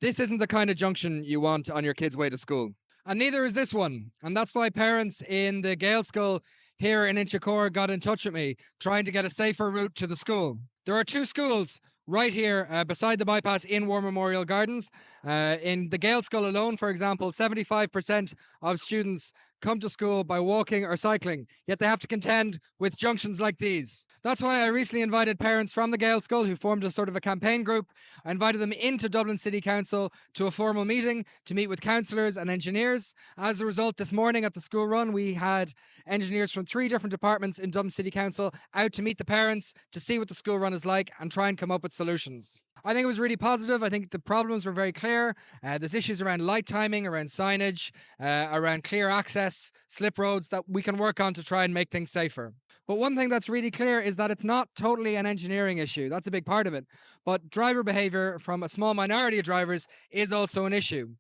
This isn't the kind of junction you want on your kid's way to school. And neither is this one. And that's why parents in the Gael school here in Inchicore got in touch with me, trying to get a safer route to the school. There are two schools right here beside the bypass in War Memorial Gardens. In the Gael school alone, for example, 75% of students come to school by walking or cycling, yet they have to contend with junctions like these. That's why I recently invited parents from the Gael school who formed a sort of a campaign group. I invited them into Dublin City Council to a formal meeting to meet with councillors and engineers. As a result, this morning at the school run, we had engineers from 3 different departments in Dublin City Council out to meet the parents, to see what the school run is like and try and come up with solutions. I think it was really positive. I think the problems were very clear. There's issues around light timing, around signage, around clear access, slip roads that we can work on to try and make things safer. But one thing that's really clear is that it's not totally an engineering issue. That's a big part of it. But driver behaviour from a small minority of drivers is also an issue.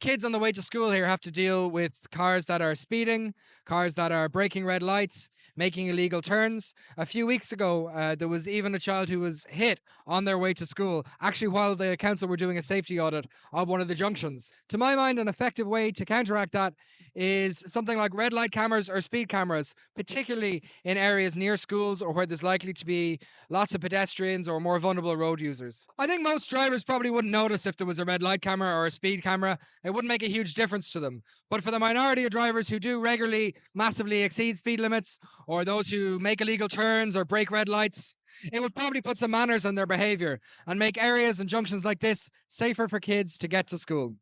Kids on the way to school here have to deal with cars that are speeding, cars that are breaking red lights, making illegal turns. A few weeks ago, there was even a child who was hit on their way to school, actually while the council were doing a safety audit of one of the junctions. To my mind, an effective way to counteract that is something like red light cameras or speed cameras, particularly in areas near schools or where there's likely to be lots of pedestrians or more vulnerable road users. I think most drivers probably wouldn't notice if there was a red light camera or a speed camera. It wouldn't make a huge difference to them. But for the minority of drivers who do regularly massively exceed speed limits, or those who make illegal turns or break red lights, it would probably put some manners on their behaviour and make areas and junctions like this safer for kids to get to school.